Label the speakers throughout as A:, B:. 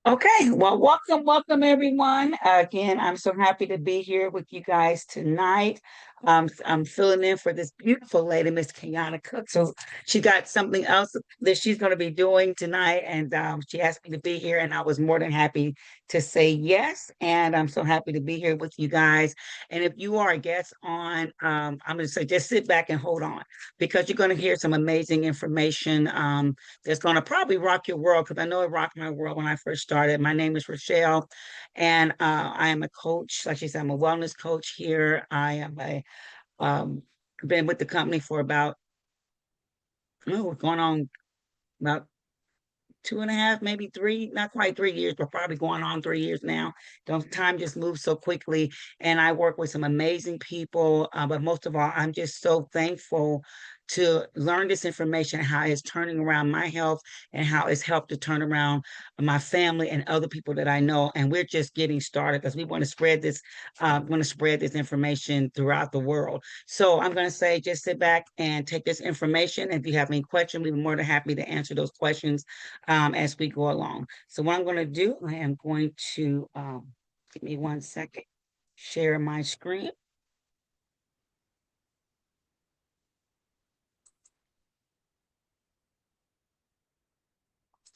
A: Okay, well, welcome everyone. Again, I'm so happy to be here with you guys tonight. I'm filling in for this beautiful lady, Miss Kiana Cook. So she got something else that she's going to be doing tonight, and she asked me to be here, and I was more than happy to say yes. And I'm so happy to be here with you guys. And if you are a guest on, I'm going to say just sit back and hold on because you're going to hear some amazing information. That's going to probably rock your world because I know it rocked my world when I first started. My name is Rachelle, and I am a coach. Like she said, I'm a wellness coach here. I am a um, been with the company for about going on about 2.5, maybe three, not quite 3 years, but probably going on 3 years now. Time just moves so quickly. And I work with some amazing people. But most of all, I'm just so thankful to learn this information, how it's turning around my health and how it's helped to turn around my family and other people that I know. And we're just getting started because we want to spread this information throughout the world. So I'm going to say, just sit back and take this information. If you have any questions, we'll be more than happy to answer those questions as we go along. So what I'm going to do, I am going to, give me 1 second, share my screen.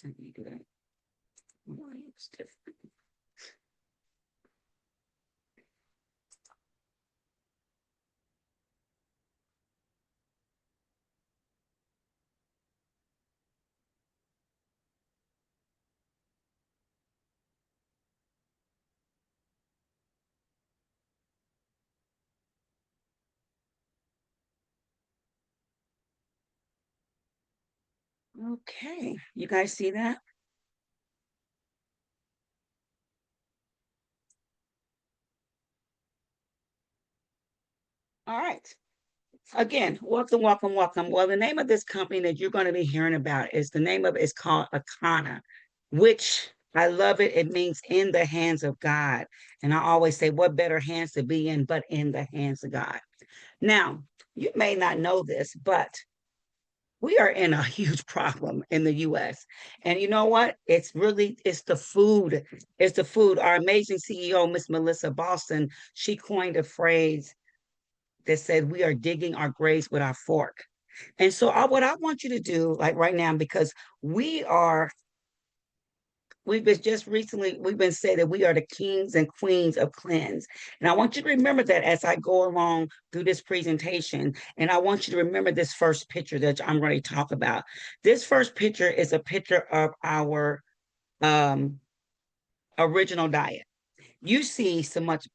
A: Let me do that. It's different. Okay, you guys see that? All right. Again, welcome. Well, the name of this company that you're going to be hearing about is the name of it is called Akana, which I love it. It means in the hands of God. And I always say, what better hands to be in but in the hands of God? Now, you may not know this, but we are in a huge problem in the US. And you know what? It's the food. It's the food. Our amazing CEO, Miss Melissa Boston, she coined a phrase that said, we are digging our graves with our fork. And so what I want you to do, like right now, because we are we've been just recently we've been saying that we are the kings and queens of cleanse, and I want you to remember that as I go along through this presentation. And I want you to remember this first picture that I'm going to talk about. This first picture is a picture of our um original diet. You see so much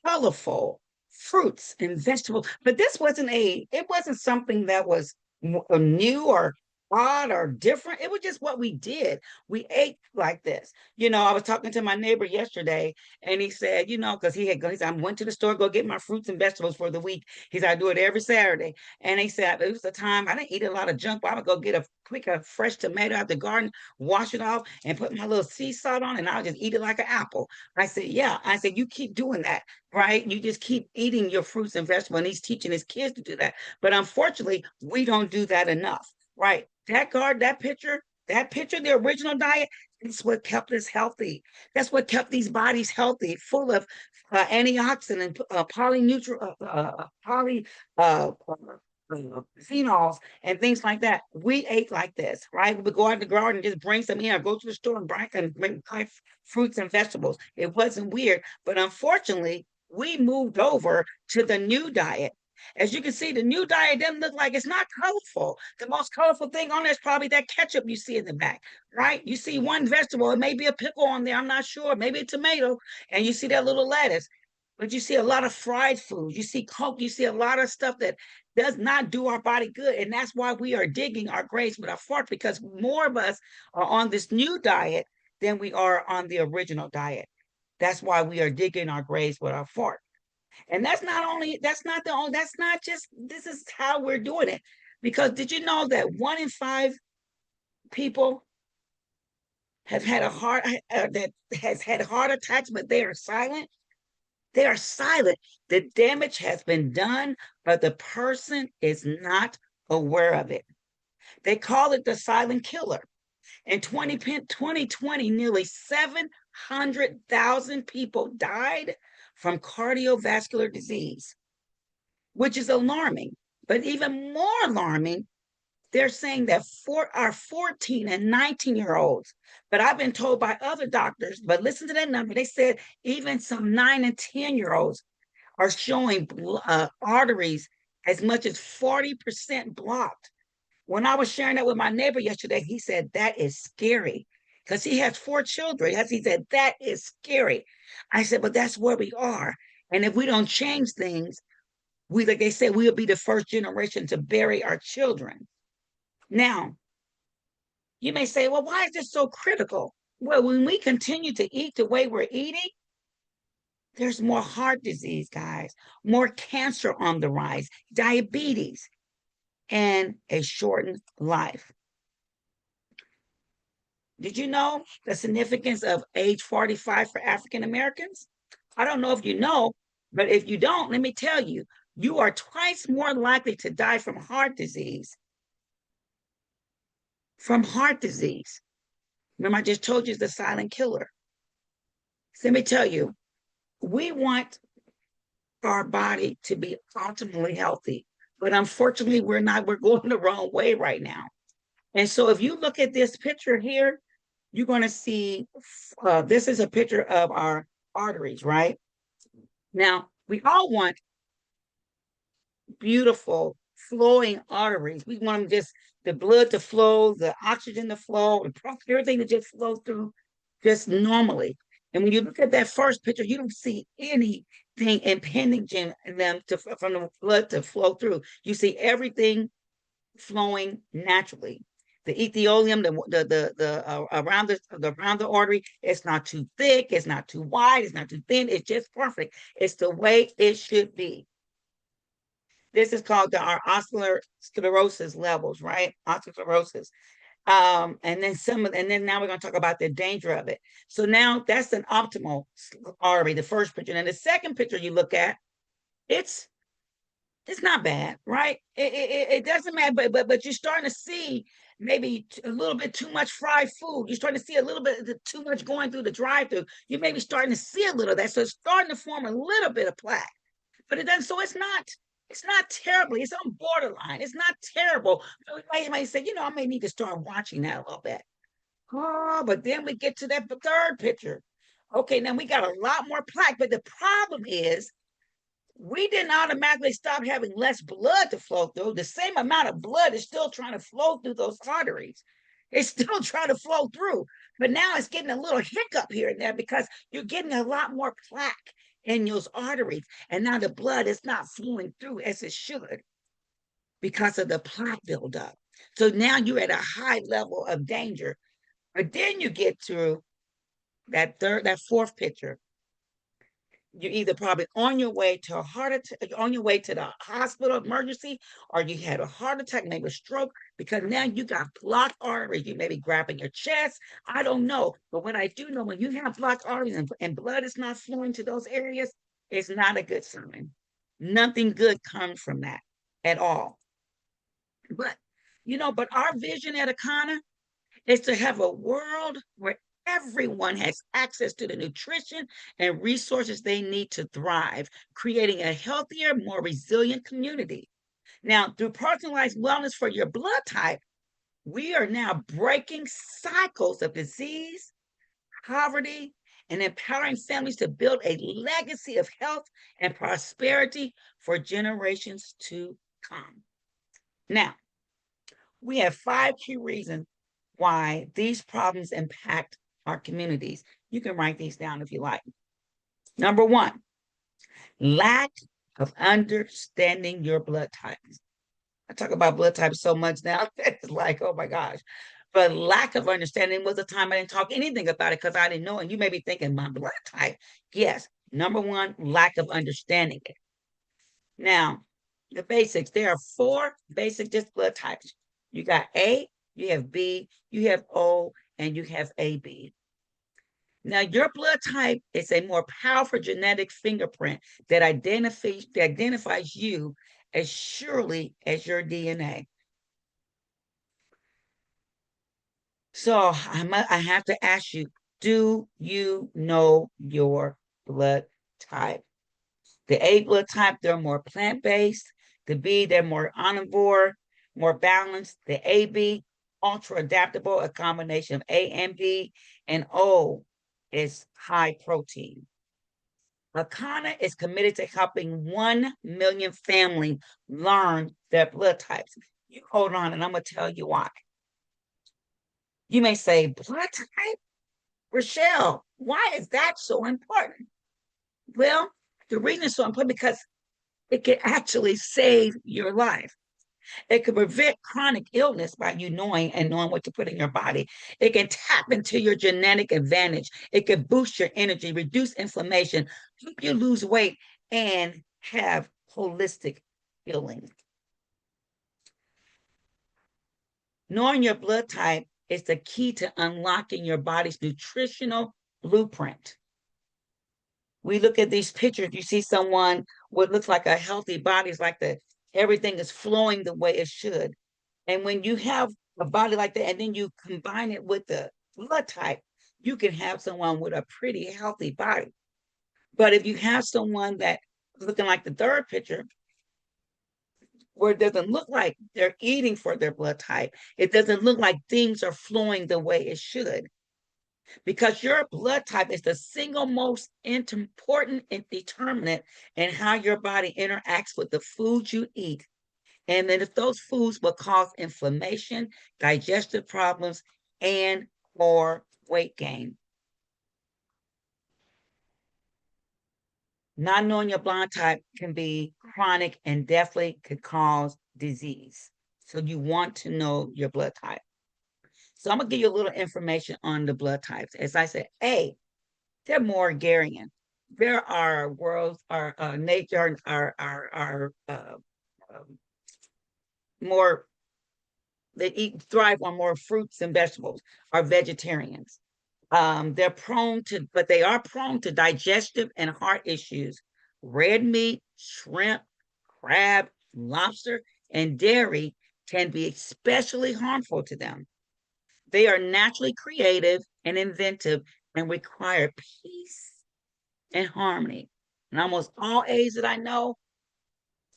A: colorful fruits and vegetables, but it wasn't something that was new or odd or different. It was just what we did. We ate like this. I was talking to my neighbor yesterday, and he said, because he said, I went to the store, go get my fruits and vegetables for the week. He said, I do it every Saturday. And he said, it was a time I didn't eat a lot of junk, but I would go get a fresh tomato out the garden, wash it off, and put my little sea salt on, and I'll just eat it like an apple. I said, yeah. I said, you keep doing that, right? You just keep eating your fruits and vegetables. And he's teaching his kids to do that. But unfortunately, we don't do that enough, right? That picture, the original diet, that's what kept us healthy. That's what kept these bodies healthy, full of antioxidant, poly, phenols and things like that. We ate like this, right? We would go out in the garden and just bring some in, or go to the store and bring fruits and vegetables. It wasn't weird, but unfortunately, we moved over to the new diet. As you can see, the new diet doesn't look like it's not colorful. The most colorful thing on there is probably that ketchup you see in the back, right? You see one vegetable, it may be a pickle on there, I'm not sure, maybe a tomato, and you see that little lettuce. But you see a lot of fried foods. You see Coke. You see a lot of stuff that does not do our body good. And that's why we are digging our graves with our fork, because more of us are on this new diet than we are on the original diet. That's why we are digging our graves with our fork. And that's not just, this is how we're doing it. Because did you know that 1 in 5 people have had a heart that has had heart attacks, but they are silent? They are silent. The damage has been done, but the person is not aware of it. They call it the silent killer. In 2020, nearly 700,000 people died from cardiovascular disease, which is alarming. But even more alarming, they're saying that for our 14 and 19-year-olds, but I've been told by other doctors, but listen to that number. They said even some 9 and 10-year-olds are showing arteries as much as 40% blocked. When I was sharing that with my neighbor yesterday, he said, that is scary because he has 4 children. He said, that is scary. I said, but that's where we are. And if we don't change things, like they said, we'll be the first generation to bury our children. Now, you may say, well, why is this so critical? Well, when we continue to eat the way we're eating, there's more heart disease, guys, more cancer on the rise, diabetes, and a shortened life. Did you know the significance of age 45 for African Americans? I don't know if you know, but if you don't, let me tell you, you are twice more likely to die from heart disease. From heart disease. Remember, I just told you it's the silent killer. So let me tell you, we want our body to be optimally healthy, but unfortunately, we're going the wrong way right now. And so if you look at this picture here, you're going to see this is a picture of our arteries, right? Now, we all want beautiful flowing arteries. We want them just the blood to flow, the oxygen to flow, everything to just flow through just normally. And when you look at that first picture, you don't see anything impinging them from the blood to flow through. You see everything flowing naturally. The ethioleum, around the artery, it's not too thick, it's not too wide, it's not too thin, it's just perfect. It's the way it should be. This is called our ocular sclerosis levels, right? Osteosclerosis. And then now we're going to talk about the danger of it. So now that's an optimal artery, the first picture. And the second picture you look at, it's not bad, right? It doesn't matter, but you're starting to see maybe a little bit too much fried food. You're starting to see a little bit too much going through the drive-through. You may be starting to see a little of that, so it's starting to form a little bit of plaque. But it doesn't. So it's not terribly. It's on borderline. It's not terrible. You might say, I may need to start watching that a little bit. Oh, but then we get to that third picture. Okay, now we got a lot more plaque, but the problem is we didn't automatically stop having less blood to flow through. The same amount of blood is still trying to flow through those arteries. It's still trying to flow through, but now it's getting a little hiccup here and there because you're getting a lot more plaque in those arteries. And now the blood is not flowing through as it should because of the plaque buildup. So now you're at a high level of danger. But then you get to that fourth picture. You're either probably on your way to on your way to the hospital emergency, or you had a heart attack, maybe a stroke, because now you got blocked arteries. You may be grabbing your chest. I don't know. But what I do know, when you have blocked arteries and blood is not flowing to those areas, it's not a good sign. Nothing good comes from that at all. But but our vision at Akana is to have a world where everyone has access to the nutrition and resources they need to thrive, creating a healthier, more resilient community. Now, through personalized wellness for your blood type, we are now breaking cycles of disease, poverty, and empowering families to build a legacy of health and prosperity for generations to come. Now, we have 5 key reasons why these problems impact our communities. You can write these down if you like. Number 1, lack of understanding your blood types. I talk about blood types so much now, it's like, oh my gosh. But lack of understanding was a time I didn't talk anything about it because I didn't know. And you may be thinking, my blood type. Yes, number 1, lack of understanding it. Now, the basics, there are 4 basic just blood types. You got A, you have B, you have O, and you have AB. Now, your blood type is a more powerful genetic fingerprint that identifies you as surely as your DNA. So I have to ask you, do you know your blood type? The A blood type, they're more plant-based. The B, they're more omnivore, more balanced. The AB, ultra adaptable, a combination of A and B. And O is high protein. Akana is committed to helping 1 million families learn their blood types. You hold on, and I'm going to tell you why. You may say, blood type? Rachelle, why is that so important? Well, the reason it's so important because it can actually save your life. It can prevent chronic illness by you knowing what to put in your body. It can tap into your genetic advantage. It can boost your energy, reduce inflammation, help you lose weight, and have holistic healing. Knowing your blood type is the key to unlocking your body's nutritional blueprint. We look at these pictures, you see someone what looks like a healthy body, is like the everything is flowing the way it should. And when you have a body like that, and then you combine it with the blood type, you can have someone with a pretty healthy body. But if you have someone that looking like the third picture, where it doesn't look like they're eating for their blood type, it doesn't look like things are flowing the way it should. Because your blood type is the single most important determinant in how your body interacts with the foods you eat. And then if those foods will cause inflammation, digestive problems, and or weight gain. Not knowing your blood type can be chronic and definitely could cause disease. So you want to know your blood type. So I'm gonna give you a little information on the blood types. As I said, A, they're more agrarian. There are worlds, our nature, our more they eat thrive on more fruits and vegetables. Are vegetarians. They're prone to, but they are prone to digestive and heart issues. Red meat, shrimp, crab, lobster, and dairy can be especially harmful to them. They are naturally creative and inventive and require peace and harmony. And almost all A's that I know,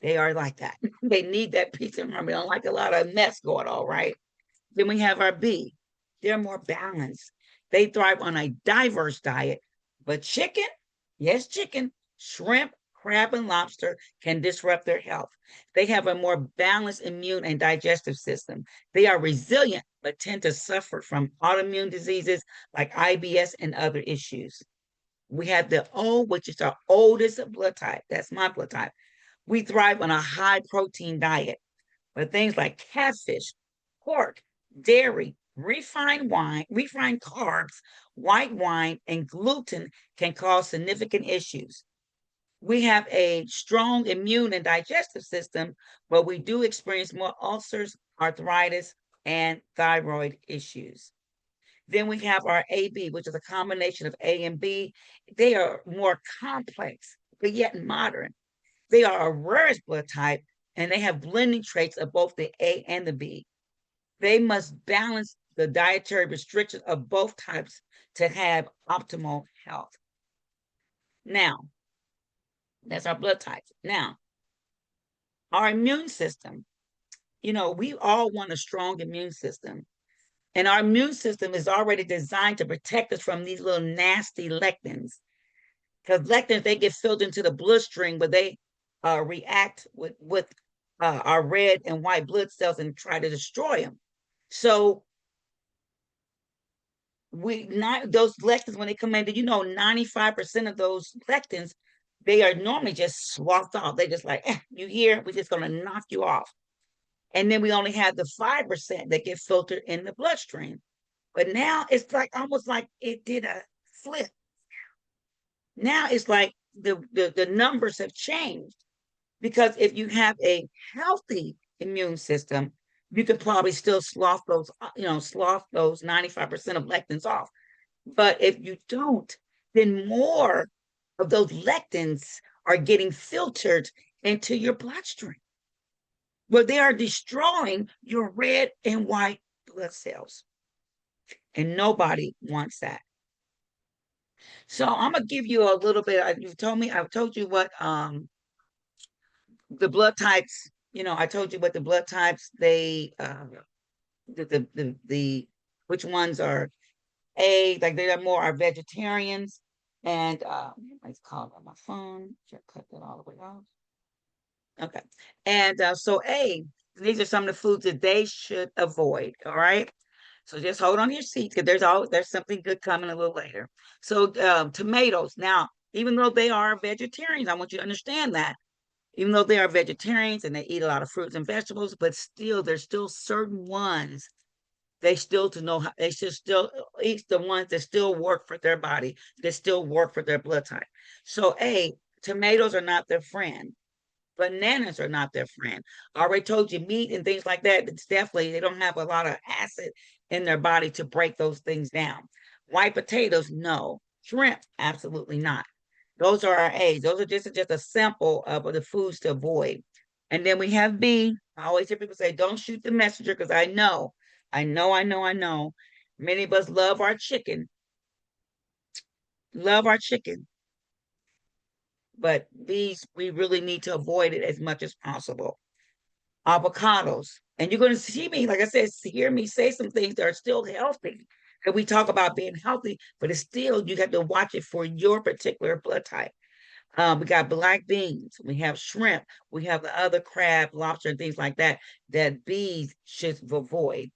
A: they are like that. They need that peace and harmony. They don't like a lot of mess going on, right? Then we have our B. They're more balanced. They thrive on a diverse diet, but chicken, yes, chicken, shrimp, crab, and lobster can disrupt their health. They have a more balanced immune and digestive system. They are resilient, but tend to suffer from autoimmune diseases like IBS and other issues. We have the O, which is our oldest blood type. That's my blood type. We thrive on a high protein diet, but things like catfish, pork, dairy, refined carbs, white wine, and gluten can cause significant issues. We have a strong immune and digestive system, but we do experience more ulcers, arthritis, and thyroid issues. Then we have our AB, which is a combination of A and B. They are more complex, but yet modern. They are a rarest blood type, and they have blending traits of both the A and the B. They must balance the dietary restrictions of both types to have optimal health. Now, that's our blood types. Now, our immune system, we all want a strong immune system. And our immune system is already designed to protect us from these little nasty lectins. Because lectins, they get filtered into the bloodstream, but they react with our red and white blood cells and try to destroy them. So we not those lectins when they come in, 95% of those lectins, they are normally just sloughed off. They just like, you here, we're just gonna knock you off. And then we only have the 5% that get filtered in the bloodstream. But now it's like almost like it did a flip. Now it's like the numbers have changed. Because if you have a healthy immune system, you could probably still slough those 95% of lectins off. But if you don't, then more of those lectins are getting filtered into your bloodstream, where they are destroying your red and white blood cells. and nobody wants that. So I'm gonna give you a little bit. You told me, I've told you what the blood types. I told you what the blood types they the which ones are A, like they are more are vegetarians, and let's call on my phone. Should cut that all the way off. Okay, and so A, these are some of the foods that they should avoid. All right. So just hold on to your seat because there's something good coming a little later. So tomatoes. Now, even though they are vegetarians, I want you to understand that. Even though they are vegetarians and they eat a lot of fruits and vegetables, but still, there's still certain ones they still to know how they should still eat the ones that still work for their body, that still work for their blood type. So, A, tomatoes are not their friend. Bananas are not their friend. I already told you meat and things like that. It's definitely they don't have a lot of acid in their body to break those things down. White potatoes, no. Shrimp, absolutely not. Those are our A's. Those are just a sample of the foods to avoid. And then we have B. I always hear people say, don't shoot the messenger because I know. Many of us love our chicken, but these we really need to avoid it as much as possible. Avocados. And you're going to see me, like I said, hear me say some things that are still healthy. And we talk about being healthy, but it's still, you have to watch it for your particular blood type. We got black beans, we have shrimp, we have the other crab, lobster, and things like that, that bees should avoid.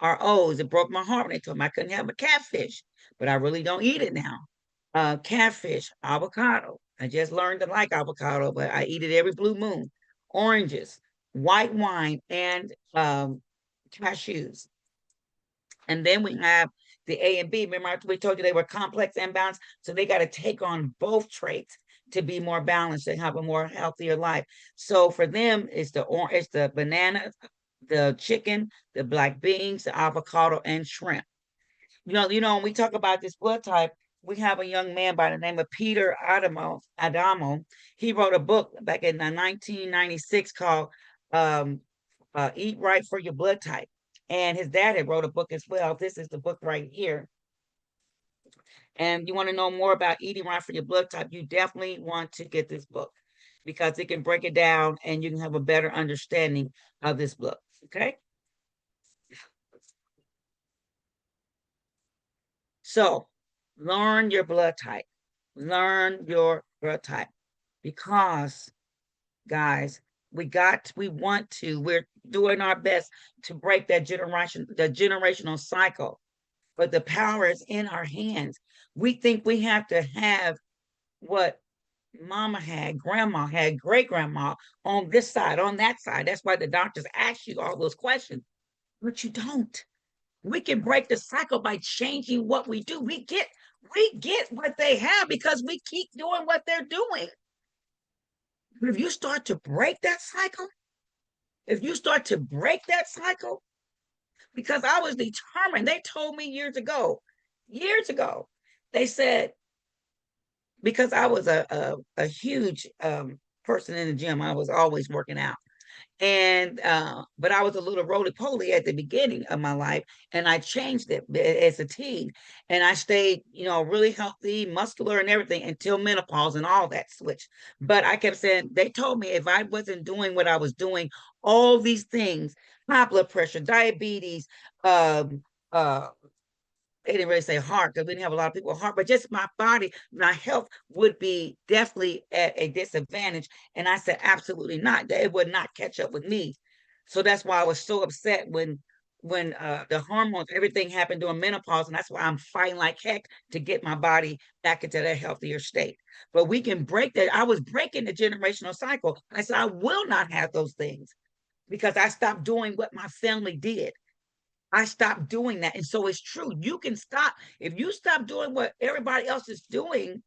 A: Our O's, it broke my heart when they told me I couldn't have a catfish, but I really don't eat it now. Catfish, avocado. I just learned to like avocado, but I eat it every blue moon. Oranges, white wine, and cashews. And then we have the A and B. Remember, we told you they were complex and balanced, so they got to take on both traits to be more balanced and have a more healthier life. So for them, it's the banana, the chicken, the black beans, the avocado, and shrimp. When we talk about this blood type, we have a young man by the name of Peter Adamo. He wrote a book back in 1996 called Eat Right for Your Blood Type. And his dad had wrote a book as well. This is the book right here. And you want to know more about eating right for your blood type, you definitely want to get this book because it can break it down and you can have a better understanding of this book. Okay. So learn your blood type. Learn your blood type because, guys, we're doing our best to break the generational cycle, but the power is in our hands. We think we have to have what mama had, grandma had, great grandma on this side, on that side. That's why the doctors ask you all those questions, but you don't. We can break the cycle by changing what we do. We get what they have because we keep doing what they're doing. But if you start to break that cycle, if you start to break that cycle, because I was determined, they told me years ago, they said, because I was a huge person in the gym, I was always working out. And but I was a little roly poly at the beginning of my life, and I changed it as a teen, and I stayed, really healthy, muscular, and everything until menopause and all that switched. But I kept saying they told me if I wasn't doing what I was doing, all these things, high blood pressure, diabetes, um, uh, they didn't really say heart because we didn't have a lot of people with heart, but just my body, my health would be definitely at a disadvantage. And I said, absolutely not. That it would not catch up with me. So that's why I was so upset when the hormones, everything happened during menopause, and that's why I'm fighting like heck to get my body back into that healthier state. But we can break that. I was breaking the generational cycle. I said I will not have those things because I stopped doing what my family did. I stopped doing that. And so it's true. You can stop. If you stop doing what everybody else is doing,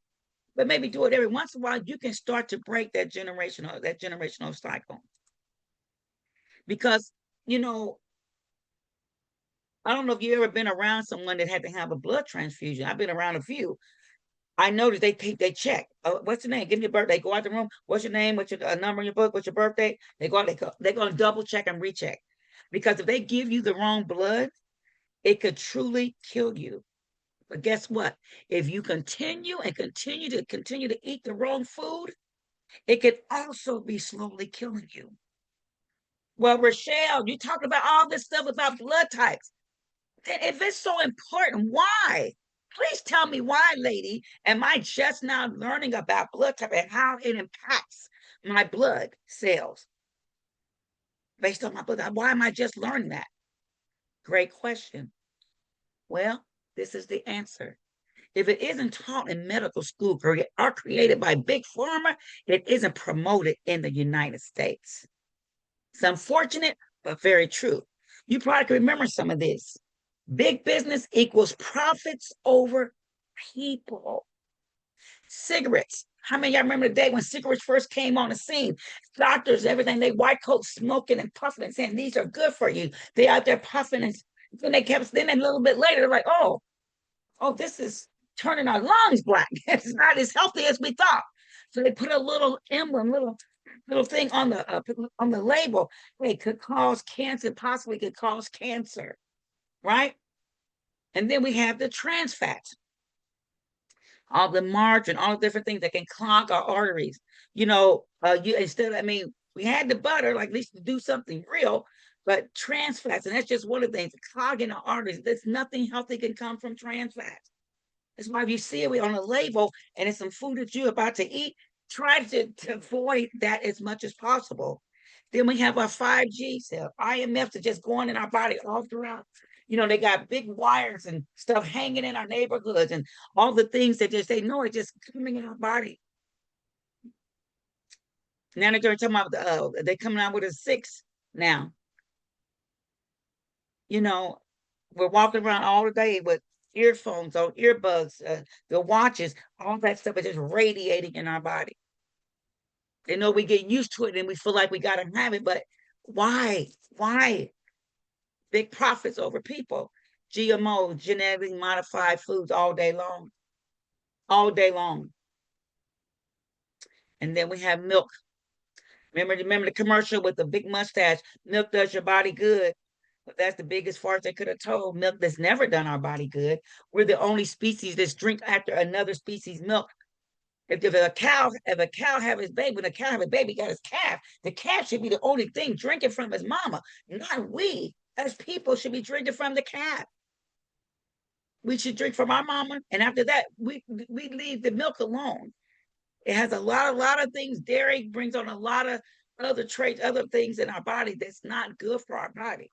A: but maybe do it every once in a while, you can start to break that generational cycle. Because, you know, I don't know if you ever been around someone that had to have a blood transfusion. I've been around a few. I noticed they check. What's your name? Give me your birthday. Go out the room. What's your name? What's your number in your book? What's your birthday? They're going to double check and recheck. Because if they give you the wrong blood, It could truly kill you. But guess what? If you continue to eat the wrong food, it could also be slowly killing you. Well, Rachelle, you talk about all this stuff about blood types. Then if it's so important, why? Please tell me why, lady. Am I just now learning about blood type and how it impacts my blood cells based on my blood type? Why am I just learning that? Great question. Well, this is the answer. If it isn't taught in medical school or created by big pharma, it isn't promoted in the United States. It's unfortunate, but very true. You probably can remember some of this. Big business equals profits over people. Cigarettes. How many of y'all remember the day when cigarettes first came on the scene? Doctors, everything, they white coats smoking and puffing and saying these are good for you. They out there puffing and then they kept, then a little bit later, they're like, oh, this is turning our lungs black. It's not as healthy as we thought. So they put a little emblem, little thing on the label. It could cause cancer, possibly could cause cancer, right? And then we have the trans fats, all the margarine, all the different things that can clog our arteries. You instead, I mean, we had the butter, like at least to do something real, but trans fats, and that's just one of the things, clogging our arteries. There's nothing healthy can come from trans fats. That's why if you see it on a label and it's some food that you're about to eat, try to avoid that as much as possible. Then we have our 5G cell, IMFs are just going in our body all throughout. They got big wires and stuff hanging in our neighborhoods and all the things that just they know it's just coming in our body. Now they're talking about they're coming out with a six now. You know, we're walking around all the day with earphones on, earbuds, the watches, all that stuff is just radiating in our body. They know we get used to it and we feel like we got to have it, but why? Why? Big profits over people. GMO, genetically modified foods all day long, all day long. And then we have milk. Remember the commercial with the big mustache? Milk does your body good. But that's the biggest farce they could have told. Milk that's never done our body good. We're the only species that's drink after another species milk. If a cow have his baby, when a cow have a baby, got his calf, the calf should be the only thing drinking from his mama. Not we as people should be drinking from the calf. We should drink from our mama, and after that, we leave the milk alone. It has a lot of things. Dairy brings on a lot of other traits, other things in our body that's not good for our body.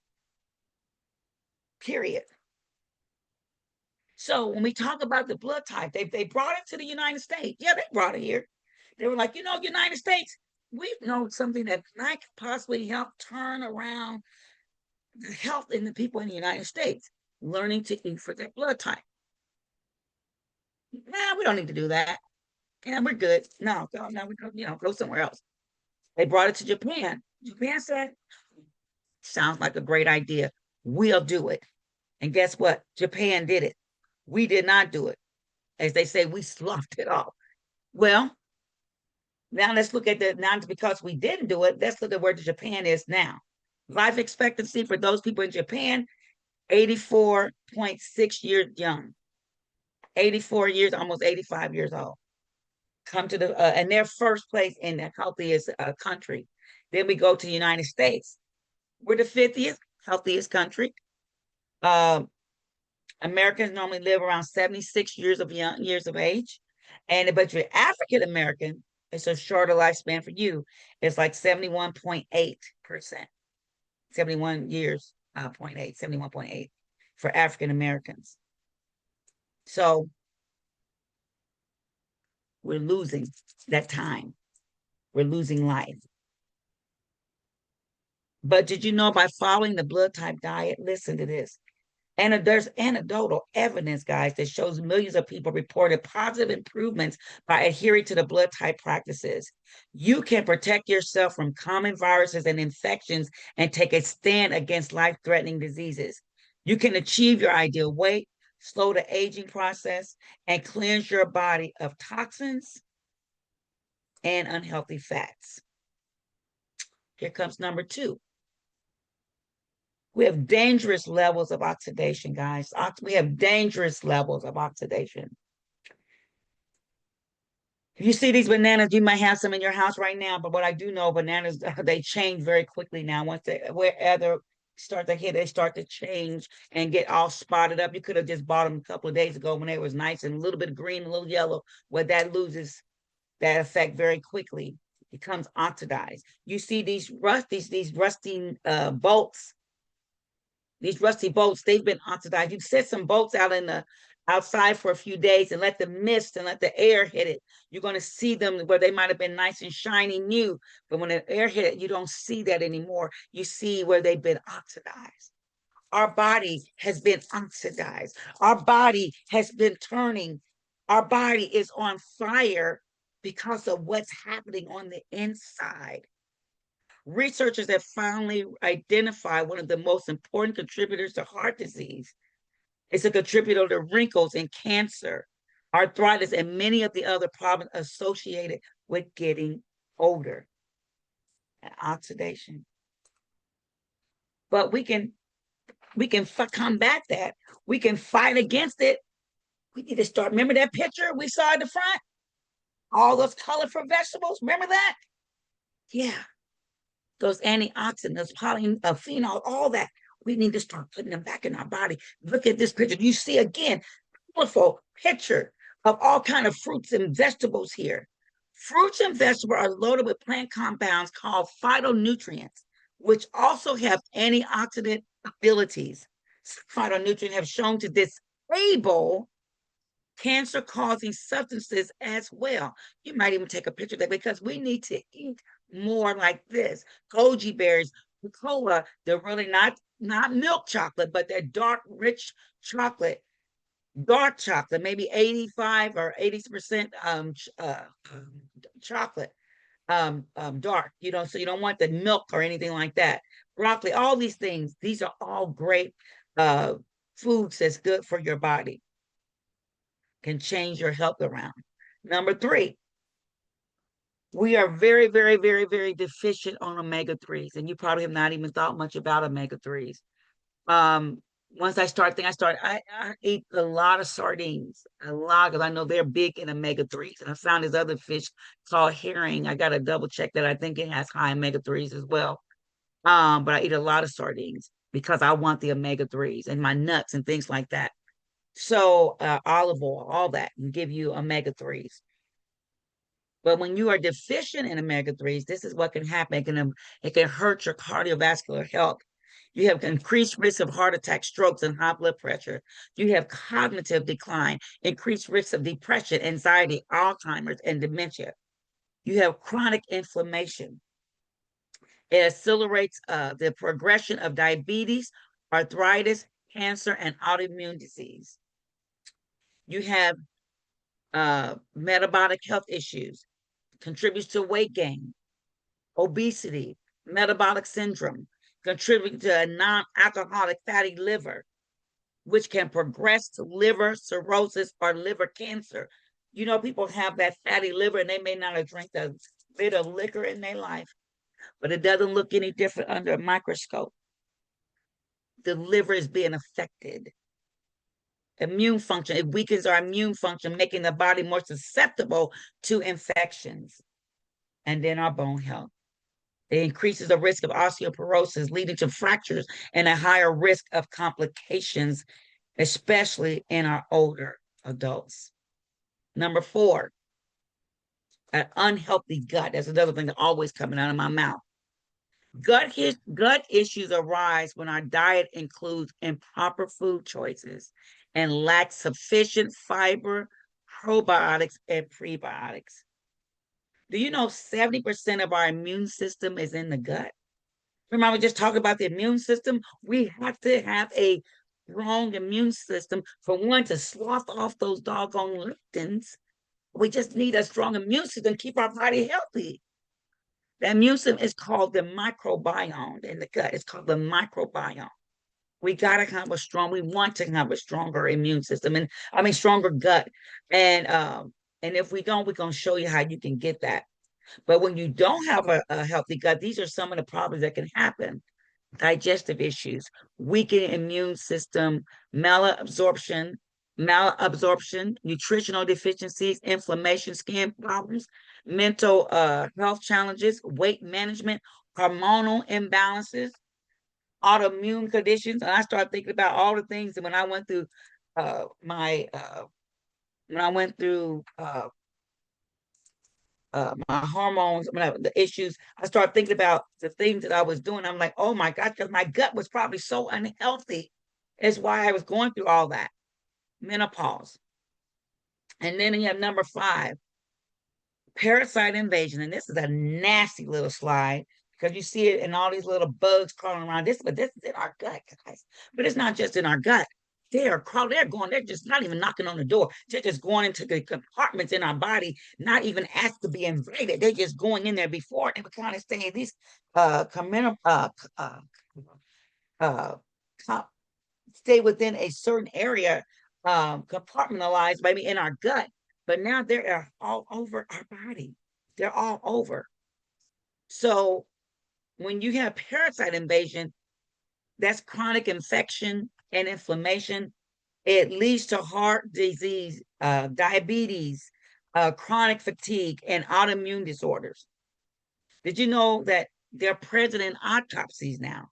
A: Period. So when we talk about the blood type, they brought it to the United States. Yeah, they brought it here. They were like, United States, we know something that might possibly help turn around the health in the people in the United States, learning to eat for their blood type. Nah, we don't need to do that. Yeah, we're good. No, no, we go somewhere else. They brought it to Japan. Japan said, sounds like a great idea. We'll do it. And guess what? Japan did it. We did not do it. As they say, we sloughed it off. Well, now let's look at now because we didn't do it, let's look at where Japan is now. Life expectancy for those people in Japan, 84.6 years young. 84 years, almost 85 years old. Come to and they're first place in the healthiest country. Then we go to the United States. We're the 50th healthiest country. Americans normally live around 76 years of age. But you're African American, it's a shorter lifespan for you. It's like 71.8%. 71 years, 0.8, 71.8 for African Americans. So we're losing that time. We're losing life. But did you know by following the blood type diet, listen to this, and there's anecdotal evidence, guys, that shows millions of people reported positive improvements by adhering to the blood type practices. You can protect yourself from common viruses and infections and take a stand against life-threatening diseases. You can achieve your ideal weight, slow the aging process, and cleanse your body of toxins and unhealthy fats. Here comes number two. We have dangerous levels of oxidation, guys. We have dangerous levels of oxidation. If you see these bananas, you might have some in your house right now, but what I do know, bananas, they change very quickly now. Once they, wherever start to hit, they start to change and get all spotted up. You could have just bought them a couple of days ago when they was nice and a little bit of green, a little yellow, where that loses that effect very quickly. It becomes oxidized. You see these rusty bolts, these rusty bolts, they've been oxidized. You set some bolts out in the outside for a few days and let the mist and let the air hit it. You're going to see them where they might have been nice and shiny new, but when the air hit it, you don't see that anymore. You see where they've been oxidized. Our body has been oxidized. Our body has been turning. Our body is on fire because of what's happening on the inside. Researchers have finally identified one of the most important contributors to heart disease. It's a contributor to wrinkles and cancer, arthritis, and many of the other problems associated with getting older and oxidation. But we can combat that. We can fight against it. We need to start. Remember that picture we saw at the front? All those colorful vegetables. Remember that? Yeah. Those antioxidants, polyphenol, all that. We need to start putting them back in our body. Look at this picture. You see again, colorful picture of all kind of fruits and vegetables here. Fruits and vegetables are loaded with plant compounds called phytonutrients, which also have antioxidant abilities. Phytonutrients have shown to disable cancer-causing substances as well. You might even take a picture of that because we need to eat more like this. Goji berries, cola, they're really not milk chocolate, but they're dark, rich chocolate, dark chocolate, maybe 85 or 80% chocolate, dark, so you don't want the milk or anything like that. Broccoli, all these things, these are all great foods that's good for your body, can change your health around. Number three, we are very, very, very, very deficient on omega-3s, and you probably have not even thought much about omega-3s. Um, Once I eat a lot of sardines, a lot, because I know they're big in omega-3s. And I found this other fish called herring. I got to double check that. I think it has high omega-3s as well. But I eat a lot of sardines because I want the omega-3s and my nuts and things like that. So olive oil, all that can give you omega-3s. But when you are deficient in omega-3s, this is what can happen. It can hurt your cardiovascular health. You have increased risk of heart attack, strokes, and high blood pressure. You have cognitive decline, increased risk of depression, anxiety, Alzheimer's, and dementia. You have chronic inflammation. It accelerates the progression of diabetes, arthritis, cancer, and autoimmune disease. You have metabolic health issues, contributes to weight gain, obesity, metabolic syndrome, contributing to a non-alcoholic fatty liver, which can progress to liver cirrhosis or liver cancer. People have that fatty liver and they may not have drank a bit of liquor in their life, but it doesn't look any different under a microscope. The liver is being affected. Immune function, it weakens our immune function, making the body more susceptible to infections. And then our bone health. It increases the risk of osteoporosis, leading to fractures and a higher risk of complications, especially in our older adults. Number four, an unhealthy gut. That's another thing that always coming out of my mouth. Gut issues arise when our diet includes improper food choices and lacks sufficient fiber, probiotics, and prebiotics. Do you know 70% of our immune system is in the gut? Remember, we just talked about the immune system. We have to have a strong immune system for one to slough off those doggone lectins. We just need a strong immune system to keep our body healthy. The immune system is called the microbiome in the gut. It's called the microbiome. We want to have a stronger immune system, and I mean stronger gut. And if we don't, we're gonna show you how you can get that. But when you don't have a healthy gut, these are some of the problems that can happen. digestive issues, weakened immune system, malabsorption, nutritional deficiencies, inflammation, skin problems, mental health challenges, weight management, hormonal imbalances, autoimmune conditions. And I started thinking about all the things that when I went through my when I went through my hormones, the issues, I started thinking about the things that I was doing. I'm like, oh my God, because my gut was probably so unhealthy. Is why I was going through all that. Menopause. And then you have number 5, parasite invasion. And this is a nasty little slide because you see it in all these little bugs crawling around. But this is in our gut, guys. But it's not just in our gut. They're crawling, they're going, they're just not even knocking on the door. They're just going into the compartments in our body, not even asked to be invaded. They're just going in there before they were kind of staying these communal uh, stay within a certain area, compartmentalized maybe in our gut, but now they're all over our body. They're all over. So when you have parasite invasion, that's chronic infection and inflammation. It leads to heart disease, diabetes, chronic fatigue, and autoimmune disorders. Did you know that they're present in autopsies now?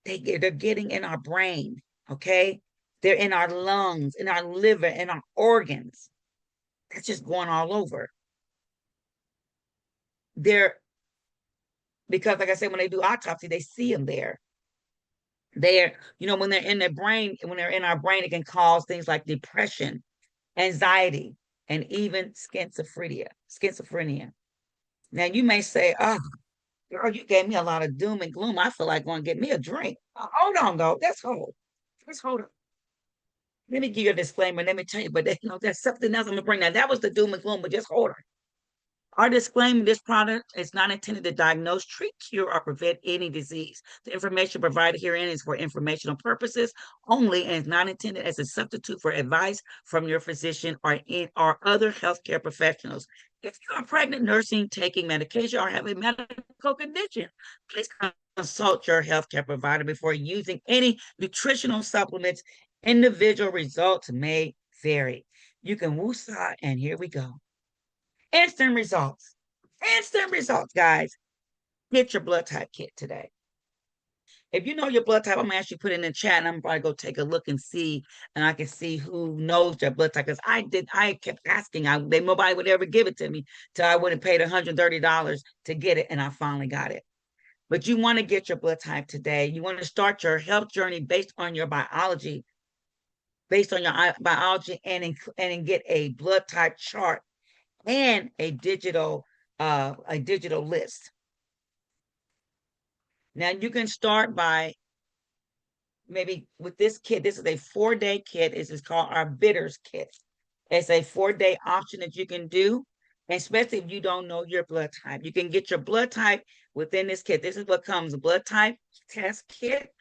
A: They're getting in our brain, okay? They're in our lungs, in our liver, in our organs. That's just going all over. They're because, like I said, when they do autopsy, they see them there. They're, when they're in their brain, when they're in our brain, it can cause things like depression, anxiety, and even schizophrenia. Schizophrenia. Now you may say, "Oh, girl, you gave me a lot of doom and gloom. I feel like going to get me a drink." Hold on, though. Let's hold. Let's hold on. Let me give you a disclaimer. Let me tell you, but that's something else I'm gonna bring. Now that was the doom and gloom, but just hold on. Our disclaimer: this product is not intended to diagnose, treat, cure, or prevent any disease. The information provided herein is for informational purposes only and is not intended as a substitute for advice from your physician or other healthcare professionals. If you are pregnant, nursing, taking medication, or have a medical condition, please consult your healthcare provider before using any nutritional supplements. Individual results may vary. You can woosah, and here we go. Instant results. Instant results, guys. Get your blood type kit today. If you know your blood type, I'm gonna ask you to put it in the chat, and I'm probably go take a look and see, and I can see who knows their blood type. Because I kept asking, nobody would ever give it to me till I would have paid $130 to get it, and I finally got it. But you want to get your blood type today. You want to start your health journey based on your biology, and get a blood type chart and a digital list. Now you can start by maybe with this kit. This is a 4-day kit. This is called our bitters kit. It's a 4-day option that you can do, especially if you don't know your blood type. You can get your blood type within this kit. This is what comes: blood type test kit.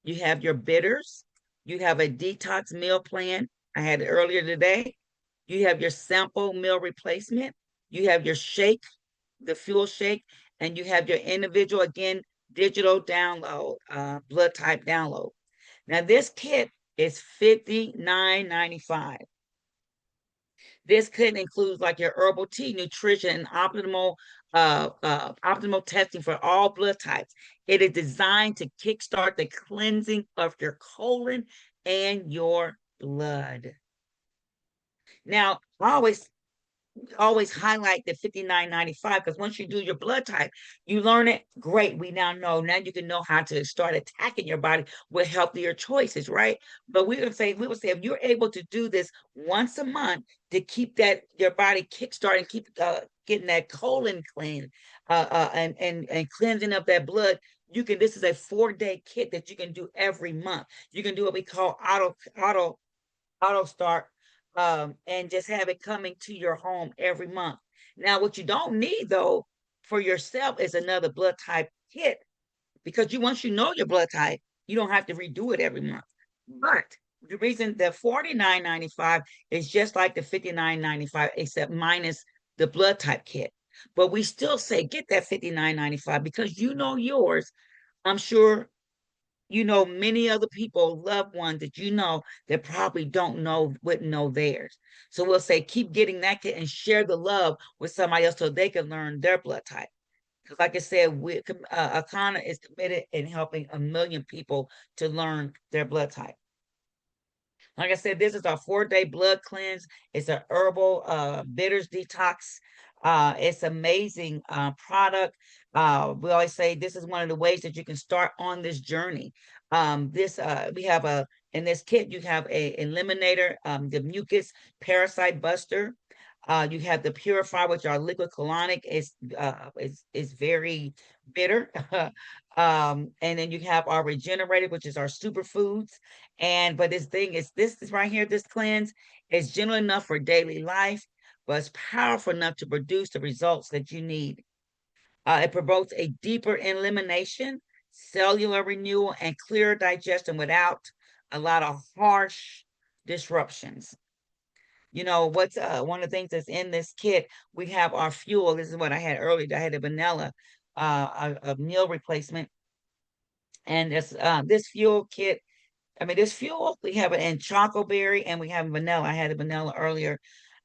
A: You have your bitters. You have a detox meal plan. I had it earlier today. You have your sample meal replacement. You have your shake, the fuel shake, and you have your individual, again, digital download, blood type download. Now, this kit is $59.95. This kit includes like your herbal tea, nutrition, and optimal testing for all blood types. It is designed to kickstart the cleansing of your colon and your blood. Now, I always highlight the $59.95 because once you do your blood type, you learn it. Great. We now know. Now you can know how to start attacking your body with healthier choices, right? But we would say if you're able to do this once a month to keep that your body kickstarting, keep getting that colon clean, and cleansing up that blood. You can. This is a 4-day kit that you can do every month. You can do what we call auto start, and just have it coming to your home every month. Now, what you don't need though for yourself is another blood type kit because once you know your blood type, you don't have to redo it every month. But the reason the $49.95 is just like the $59.95, except minus the blood type kit. But we still say get that $59.95 because you know yours. I'm sure you know many other people, loved ones that you know that probably don't know, wouldn't know theirs. So we'll say keep getting that kit and share the love with somebody else so they can learn their blood type. Because, like I said, Akana is committed in helping a million people to learn their blood type. Like I said, this is our 4-day blood cleanse. It's a herbal bitters detox. It's amazing product. We always say this is one of the ways that you can start on this journey. This we have a in this kit you have a eliminator, the mucus parasite buster. You have the purifier, which are liquid colonic. Is very bitter. And then you have our regenerated, which is our superfoods. And but this is right here, this cleanse is gentle enough for daily life, but it's powerful enough to produce the results that you need. It promotes a deeper elimination, cellular renewal, and clearer digestion without a lot of harsh disruptions. You know what's one of the things that's in this kit? We have our fuel. This is what I had earlier. I had a vanilla, a meal replacement, and this fuel kit. I mean, this fuel, we have it in chocoberry and we have vanilla. I had a vanilla earlier.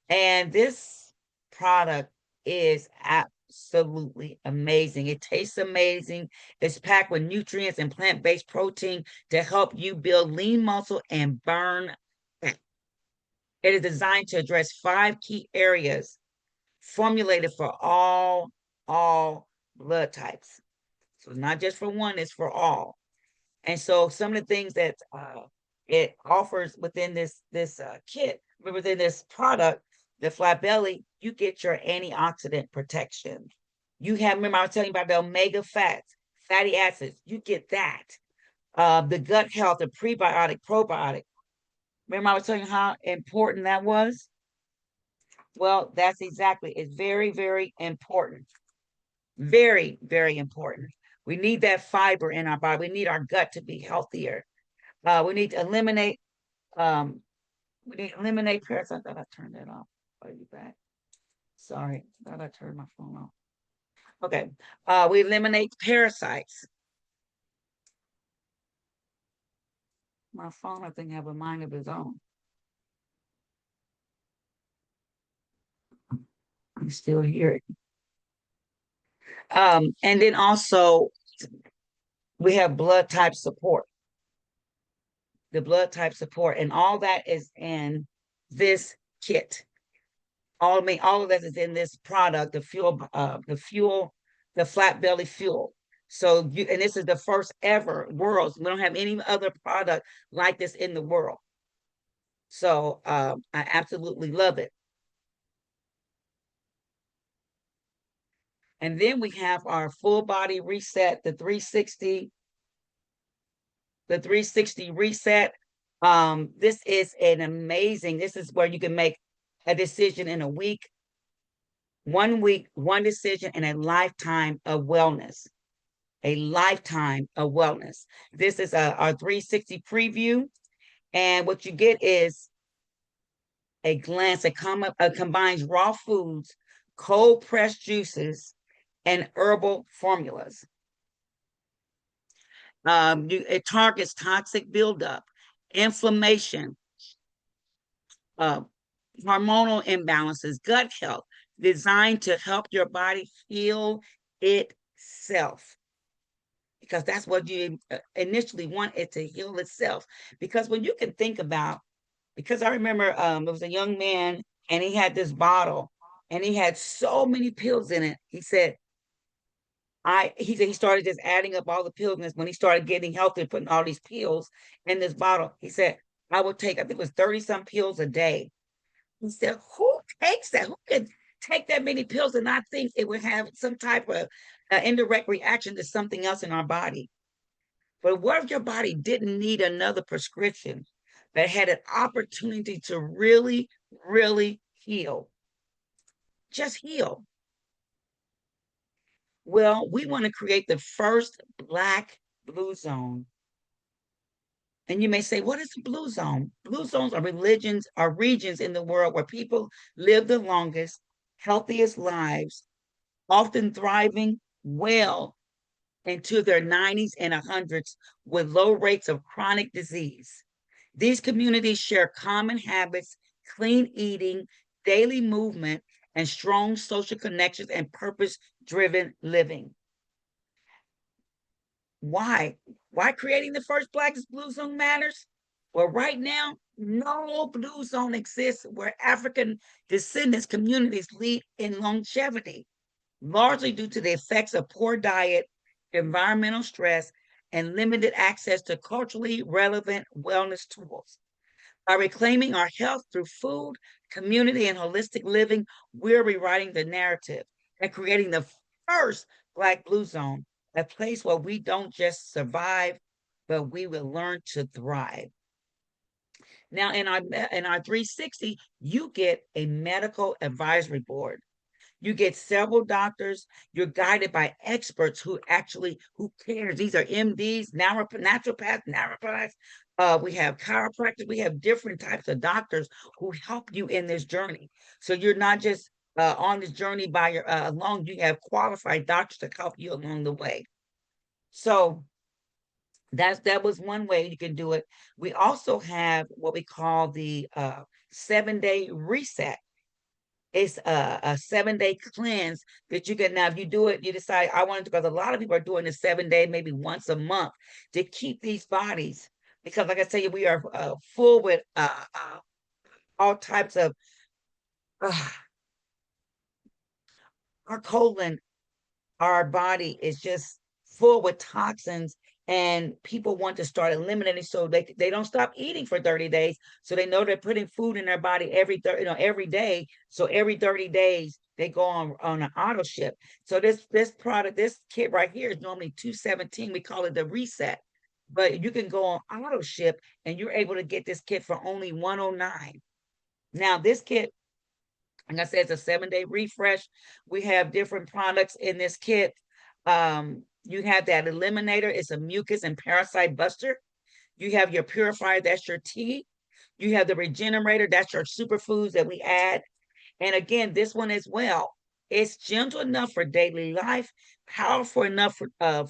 A: And this product is absolutely amazing. It tastes amazing. It's packed with nutrients and plant-based protein to help you build lean muscle and burn fat. It is designed to address 5 key areas formulated for all blood types. So it's not just for one, it's for all. And so some of the things that it offers within this kit, within this product, the flat belly, you get your antioxidant protection. You have, remember, I was telling you about the omega fats, fatty acids. You get that. The gut health, the prebiotic, probiotic. Remember, I was telling you how important that was? Well, that's exactly, it's very, very important. Very, very important. We need that fiber in our body. We need our gut to be healthier. We need to eliminate parasites. I thought I turned that off. Are you back? Sorry, I thought I turned my phone off. Okay. We eliminate parasites. My phone, I think, have a mind of its own. I'm still here. And then also we have blood type support. The blood type support, and all that is in this kit. All of that is in this product, the flat belly fuel. So you, and this is the first ever world. We don't have any other product like this in the world. So I absolutely love it. And then we have our full body reset, the 360 reset. This is an amazing, this is where you can make a decision in a week, 1 week, one decision, and a lifetime of wellness. A lifetime of wellness. This is our 360 preview. And what you get is a glance that combines raw foods, cold pressed juices, and herbal formulas. It targets toxic buildup, inflammation, uh, hormonal imbalances, gut health, designed to help your body heal itself. Because that's what you initially want it to heal itself. Because when you can think about, because I remember there was a young man and he had this bottle and he had so many pills in it. He said, he said he started just adding up all the pills. And when he started getting healthy, putting all these pills in this bottle, he said, I would take, I think it was 30 some pills a day. He said, who takes that? Who could take that many pills and not think it would have some type of indirect reaction to something else in our body? But what if your body didn't need another prescription that had an opportunity to really, really heal? Just heal. Well, we want to create the first Black blue zone. And you may say, what is a blue zone? Blue zones are regions in the world where people live the longest, healthiest lives, often thriving well into their 90s and 100s with low rates of chronic disease. These communities share common habits, clean eating, daily movement, and strong social connections and purpose driven living. Why? Why creating the first Black Blue Zone matters? Well, right now, no blue zone exists where African descendants communities lead in longevity, largely due to the effects of poor diet, environmental stress, and limited access to culturally relevant wellness tools. By reclaiming our health through food, community, and holistic living, we're rewriting the narrative and creating the first Black Blue Zone, a place where we don't just survive, but we will learn to thrive. Now, in our 360, you get a medical advisory board. You get several doctors. You're guided by experts who cares. These are MDs, naturopaths, naturopaths. We have chiropractors. We have different types of doctors who help you in this journey. So you're not just on this journey by your alone. You have qualified doctors to help you along the way. So that was one way you can do it. We also have what we call the 7-day reset. It's a 7-day cleanse that you can now, if you do it, you decide I want to, because a lot of people are doing the 7-day, maybe once a month to keep these bodies. Because, like I say, we are full with all types of uh, our colon, our body is just full with toxins, and people want to start eliminating, so they don't stop eating for 30 days, so they know they're putting food in their body every day, so every 30 days they go on an auto ship. So this product, this kit right here, is normally 217. We call it the reset, but you can go on auto ship and you're able to get this kit for only 109. Now this kit, like I said, it's a 7-day refresh. We have different products in this kit. You have that eliminator, it's a mucus and parasite buster. You have your purifier, that's your tea. You have the regenerator, that's your superfoods that we add. And again, this one as well, it's gentle enough for daily life, powerful enough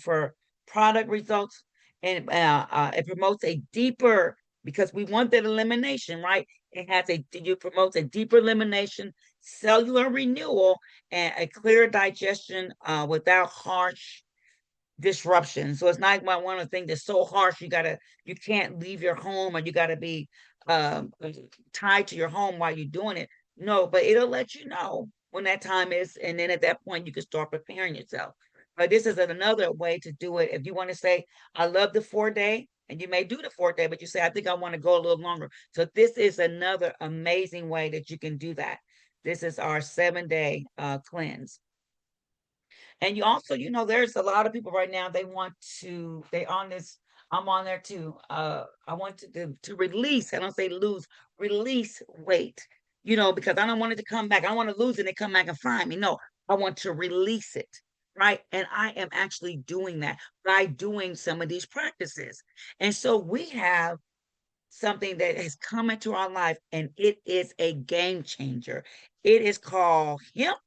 A: for product results, and it promotes a deeper, because we want that elimination, right? You promotes a deeper elimination, cellular renewal, and a clear digestion without harsh disruption. So it's not one of the things that's so harsh you can't leave your home, or you got to be um, tied to your home while you're doing it. No, but it'll let you know when that time is, and then at that point you can start preparing yourself. But this is another way to do it. If you want to say, I love the 4-day, and you may do the 4-day, but you say, I think I want to go a little longer. So this is another amazing way that you can do that. This is our 7-day cleanse. And you also, there's a lot of people right now, they on this, I'm on there too. I want to release, I don't say lose, release weight, because I don't want it to come back. I want to lose it and come back and find me. No, I want to release it. Right. And I am actually doing that by doing some of these practices. And so we have something that has come into our life, and it is a game changer. It is called hemp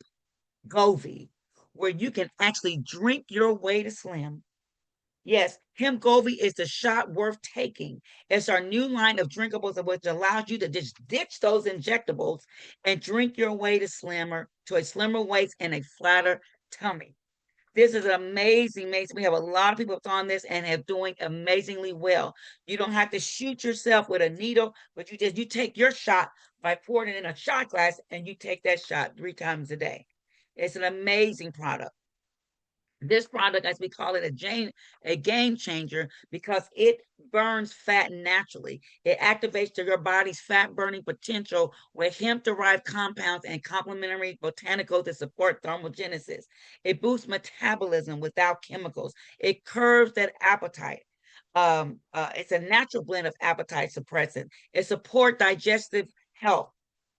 A: Govee, where you can actually drink your way to slim. Yes, Hemp Govee is the shot worth taking. It's our new line of drinkables, which allows you to just ditch those injectables and drink your way to a slimmer waist and a flatter tummy. This is amazing, amazing. We have a lot of people on this and have doing amazingly well. You don't have to shoot yourself with a needle, but you take your shot by pouring it in a shot glass, and you take that shot 3 times a day. It's an amazing product. This product, as we call it, a game changer, because it burns fat naturally. It activates your body's fat burning potential with hemp derived compounds and complementary botanicals that support thermogenesis. It boosts metabolism without chemicals. It curbs that appetite. It's a natural blend of appetite suppressant. It supports digestive health,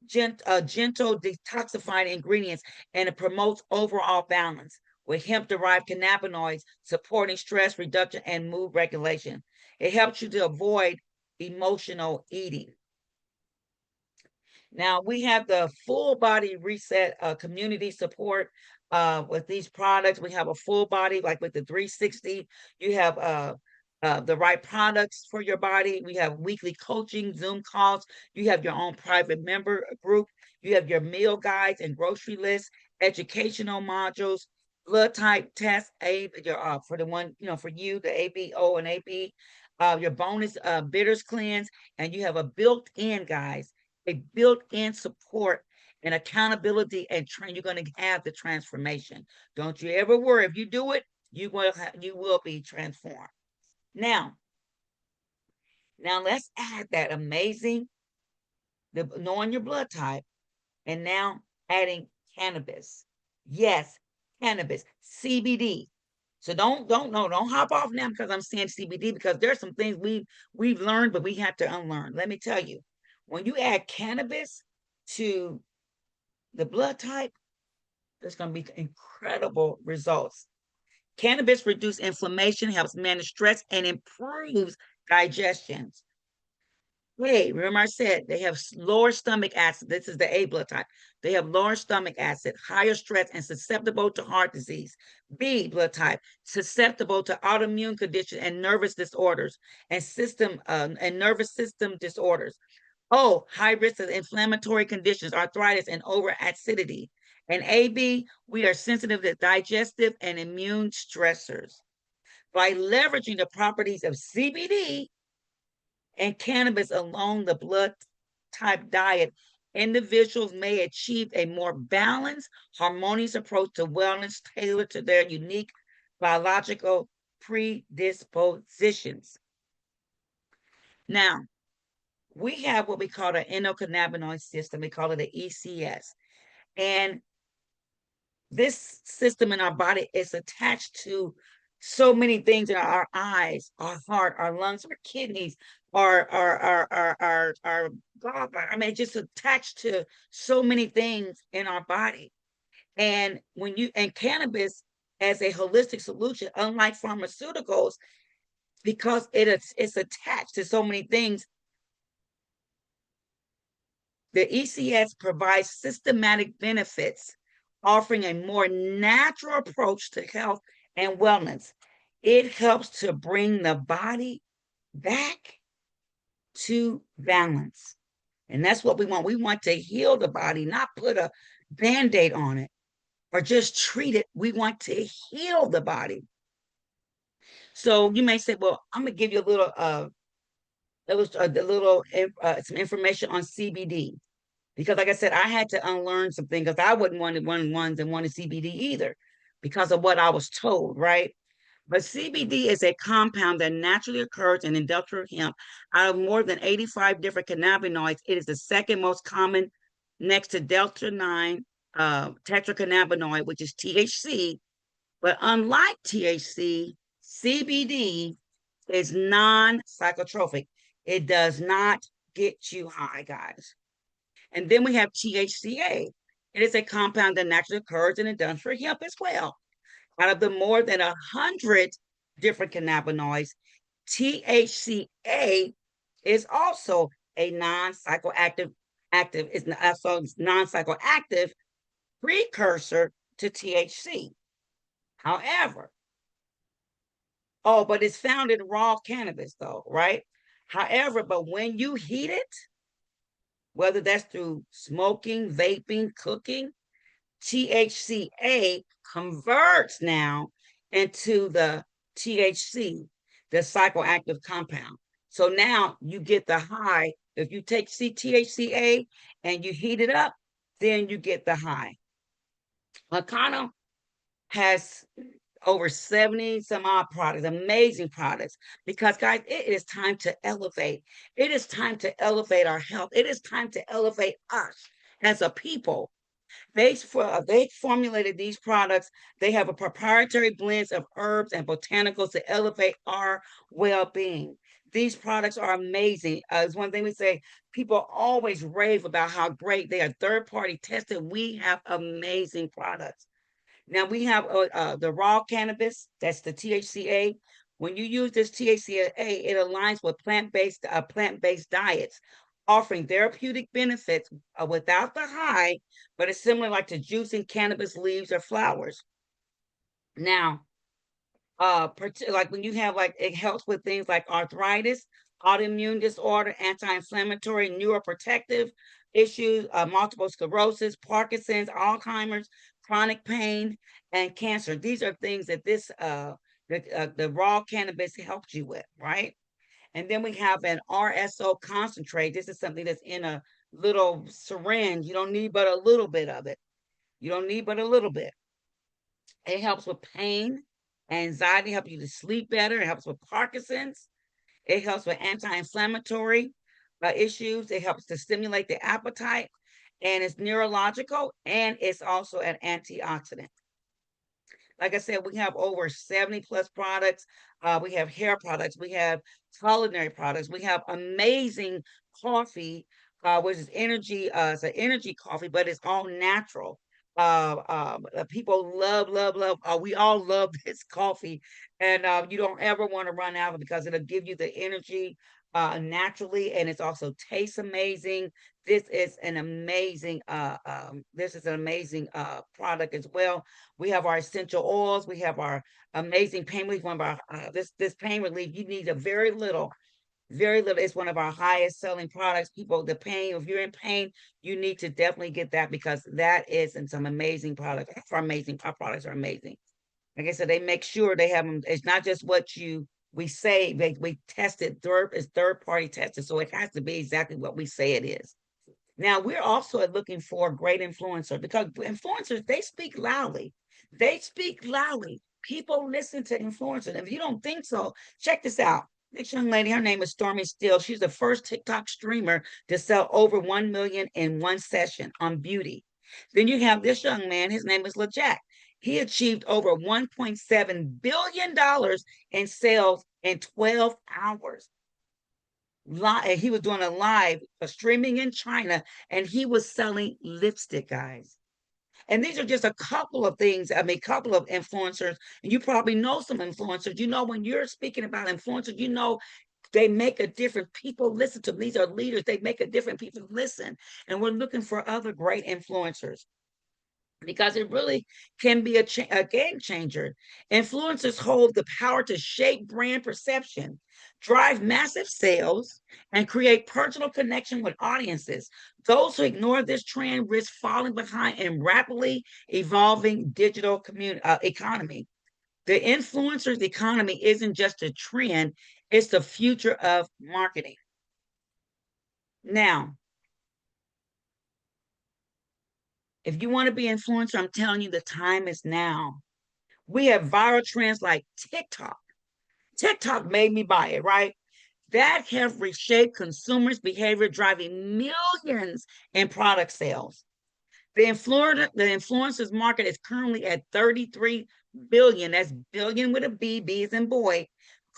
A: gentle detoxifying ingredients, and it promotes overall balance with hemp-derived cannabinoids supporting stress reduction and mood regulation. It helps you to avoid emotional eating. Now we have the full body reset community support. with these products. We have a full body, like with the 360. You have the right products for your body. We have weekly coaching, Zoom calls. You have your own private member group. You have your meal guides and grocery lists, educational modules, blood type test, your for the one, for you, the ABO and AB, your bonus bitters cleanse, and you have a built-in, guys, a built-in support and accountability and train. You're going to have the transformation. Don't you ever worry. If you do it, you will be transformed. Now, now let's add that amazing, knowing your blood type, and now adding cannabis. Yes, cannabis, CBD. So don't hop off now because I'm saying CBD, because there's some things we've learned, but we have to unlearn. Let me tell you, when you add cannabis to the blood type, there's going to be incredible results. Cannabis reduces inflammation, helps manage stress, and improves digestion. Hey, remember I said they have lower stomach acid. This is the A blood type. They have lower stomach acid, higher stress, and susceptible to heart disease. B blood type, susceptible to autoimmune conditions and nervous disorders and nervous system disorders. O, high risk of inflammatory conditions, arthritis, and over acidity. And AB, we are sensitive to digestive and immune stressors. By leveraging the properties of CBD and cannabis along the blood type diet, individuals may achieve a more balanced, harmonious approach to wellness tailored to their unique biological predispositions. Now, we have what we call the endocannabinoid system. We call it the ECS. And this system in our body is attached to so many things in our eyes, our heart, our lungs, our kidneys, our gallbladder. I mean, just attached to so many things in our body. And cannabis as a holistic solution, unlike pharmaceuticals, because it's attached to so many things, the ECS provides systematic benefits, offering a more natural approach to health and wellness. It helps to bring the body back to balance. And that's what we want. We want to heal the body, not put a band aid on it or just treat it. We want to heal the body. So you may say, well, I'm going to give you some information on CBD. Because, like I said, I had to unlearn something because I wasn't one of the ones that wanted CBD either because of what I was told, right? But CBD is a compound that naturally occurs in industrial hemp. Out of more than 85 different cannabinoids, it is the second most common next to Delta 9 tetracannabinoid, which is THC. But unlike THC, CBD is non psychotropic. It does not get you high, guys. And then we have THCA. It is a compound that naturally occurs in industrial hemp as well. Out of the more than 100 different cannabinoids, THCA is also a non-psychoactive precursor to THC. However, but it's found in raw cannabis though, right? However, but when you heat it, whether that's through smoking, vaping, cooking, THCA converts now into the THC, the psychoactive compound. So now you get the high. If you take THCA and you heat it up, then you get the high. Akana has over 70 some odd products, amazing products. Because, guys, it is time to elevate. It is time to elevate our health. It is time to elevate us as a people. They formulated these products. They have a proprietary blends of herbs and botanicals to elevate our well-being. These products are amazing. It's one thing we say, people always rave about how great they are. Third-party tested. We have amazing products. Now we have the raw cannabis, that's the THCA. When you use this THCA, it aligns with plant-based diets, offering therapeutic benefits without the high, but it's similar like to juicing cannabis leaves or flowers. Now, like when you have like it helps with things like arthritis, autoimmune disorder, anti-inflammatory, neuroprotective issues, multiple sclerosis, Parkinson's, Alzheimer's, chronic pain, and cancer. These are things that the raw cannabis helps you with, right? And then we have an RSO concentrate. This is something that's in a little syringe. You don't need but a little bit of it. You don't need but a little bit. It helps with pain, anxiety, helps you to sleep better. It helps with Parkinson's. It helps with anti-inflammatory issues. It helps to stimulate the appetite, and it's neurological, and it's also an antioxidant. Like I said, we have over 70 plus products. We have hair products. We have culinary products. We have amazing coffee, which is energy. It's an energy coffee, but it's all natural. People love, love, love. We all love this coffee, and you don't ever want to run out of it because it'll give you the energy naturally, and it's also tastes amazing. This is an amazing product as well. We have our essential oils. We have our amazing pain relief. One of our this pain relief, you need a very little, very little. It's one of our highest selling products. People, the pain, if you're in pain, you need to definitely get that because that is in some amazing products. Our products are amazing. Like I said, they make sure they have them. It's not just what we say. We test it it's third party tested, so it has to be exactly what we say it is. Now we're also looking for a great influencer because influencers, they speak loudly. They speak loudly. People listen to influencers. If you don't think so, check this out. This young lady, her name is Stormy Steele. She's the first TikTok streamer to sell over 1 million in one session on beauty. Then you have this young man, his name is LeJack. He achieved over $1.7 billion in sales in 12 hours. He was doing a live streaming in China, and he was selling lipstick, guys. And these are just a couple of things. I mean, a couple of influencers. And you probably know some influencers. You know, when you're speaking about influencers, you know they make a difference. People listen to them. These are leaders. They make a difference. People listen. And we're looking for other great influencers because it really can be a game changer. Influencers hold the power to shape brand perception, drive massive sales, and create personal connection with audiences. Those who ignore this trend risk falling behind in rapidly evolving digital economy. The influencers economy isn't just a trend, it's the future of marketing. Now, if you want to be influencer, I'm telling you the time is now. We have viral trends like TikTok. TikTok made me buy it, right? That have reshaped consumers' behavior, driving millions in product sales. The influencers market is currently at 33 billion. That's billion with a B, B as in boy,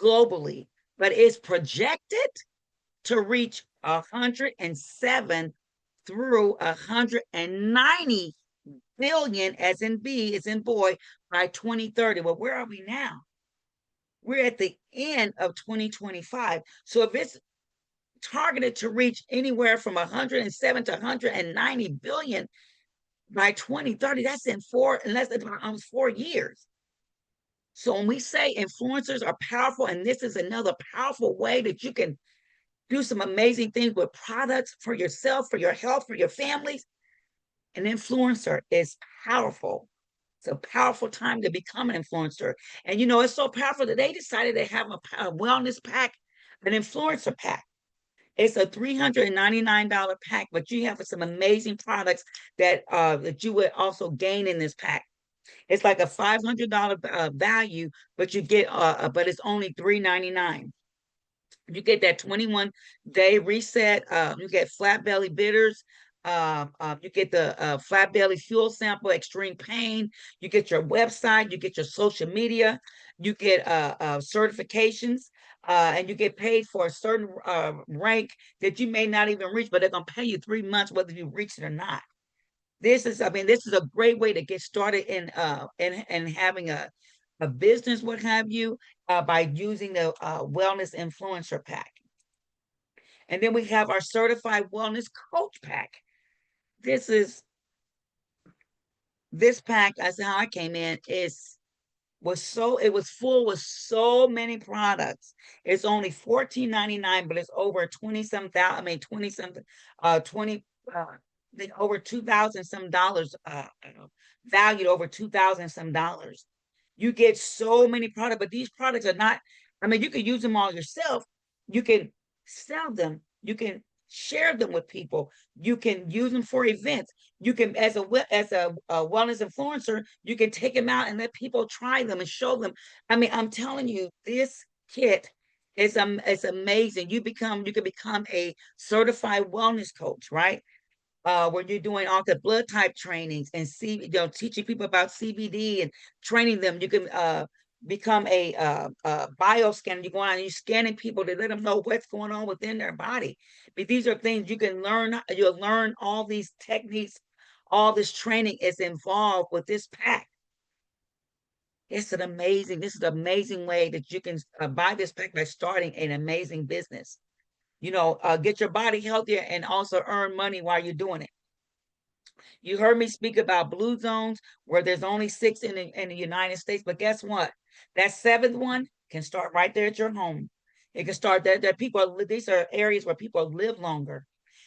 A: globally. But it's projected to reach 107 through 190 billion, as in B, as in boy, by 2030. Well, where are we now? We're at the end of 2025. So if it's targeted to reach anywhere from 107 to 190 billion by 2030, that's in less than almost 4 years. So when we say influencers are powerful, and this is another powerful way that you can do some amazing things with products for yourself, for your health, for your families, an influencer is powerful. It's a powerful time to become an influencer. And you know, it's so powerful that they decided to have a wellness pack, an influencer pack. It's a $399 pack, but you have some amazing products that you would also gain in this pack. It's like a $500 value, but but it's only $399. You get that 21-day reset. You get flat belly bitters. You get the flat belly fuel sample, extreme pain. You get your website. You get your social media. You get certifications. And you get paid for a certain rank that you may not even reach, but they're going to pay you 3 months whether you reach it or not. This is a great way to get started in having a business, what have you, by using the wellness influencer pack. And then we have our certified wellness coach pack. This is this pack, that's how I came in, is was so it was full with so many products. It's only 14.99, but it's over 20 some thousand, I mean 20 something, 20 over 2,000 some dollars, valued over 2,000 some dollars. You get so many products, but these products are not, I mean, you can use them all yourself. You can sell them. You can share them with people. You can use them for events. You can, as a wellness influencer, you can take them out and let people try them and show them. I mean, I'm telling you, this kit is amazing. You can become a certified wellness coach, right? Where you're doing all the blood type trainings and teaching people about CBD and training them. You can become a bioscanner. You go on and you're scanning people to let them know what's going on within their body. But these are things you can learn. You'll learn all these techniques. All this training is involved with this pack. This is an amazing way that you can buy this pack by starting an amazing business. Get your body healthier and also earn money while you're doing it. You heard me speak about blue zones where there's only six in the United States, but guess what? That seventh one can start right there at your home. It can start there. These are areas where people live longer.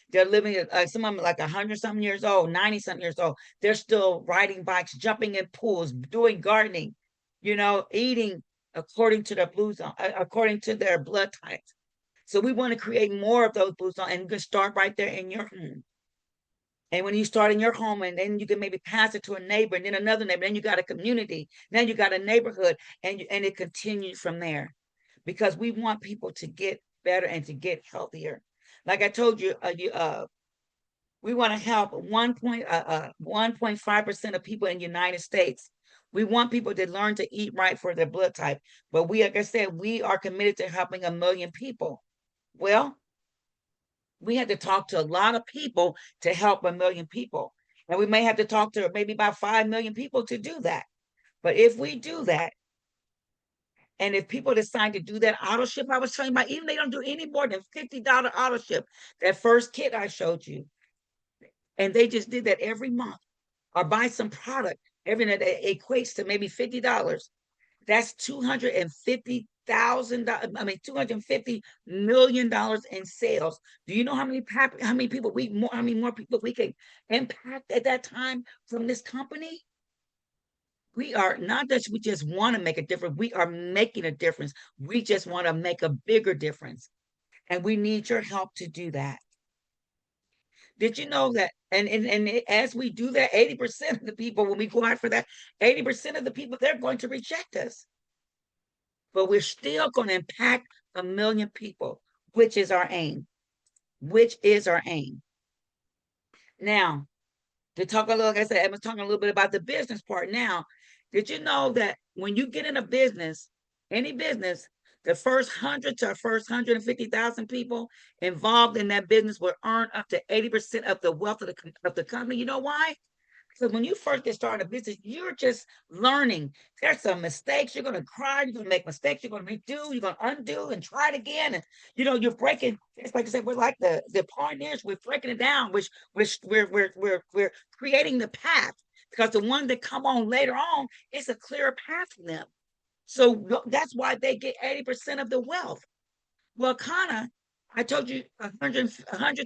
A: They're living, some of them like 100 something years old, 90 something years old. They're still riding bikes, jumping in pools, doing gardening, eating according to their blue zone, according to their blood types. So we want to create more of those blue zones, and you can start right there in your home. And when you start in your home, and then you can maybe pass it to a neighbor, and then another neighbor, then you got a community, then you got a neighborhood, and it continues from there. Because we want people to get better and to get healthier. Like I told you, we want to help 1.5% of people in the United States. We want people to learn to eat right for their blood type. But like I said, we are committed to helping 1 million people. Well, we had to talk to a lot of people to help 1 million people. And we may have to talk to maybe about 5 million people to do that. But if we do that, and if people decide to do that auto ship, I was telling you about, even they don't do any more than $50 auto ship, that first kit I showed you, and they just did that every month, or buy some product, every that equates to maybe $50. That's $250,000. I mean, $250 million in sales. Do you know how many people how many more people we can impact at that time from this company? We are not that we just want to make a difference. We are making a difference. We just want to make a bigger difference, and we need your help to do that. Did you know that? And as we do that, 80% of the people, when we go out for that, 80% of the people, they're going to reject us. But we're still going to impact 1 million people, which is our aim. Which is our aim. Now, to talk a little, like I said, I was talking a little bit about the business part. Now, did you know that when you get in a business, any business, the first 100 to first 150,000 people involved in that business will earn up to 80% of the wealth of the company? You know why? Because when you first get started a business, you're just learning. There's some mistakes. You're going to cry. You're going to make mistakes. You're going to redo. You're going to undo and try it again. And you're breaking. It's like I said, we're like the pioneers. We're breaking it down. We're creating the path, because the ones that come on later on, it's a clearer path for them. So that's why they get 80% of the wealth. Well, Kana, I told you 100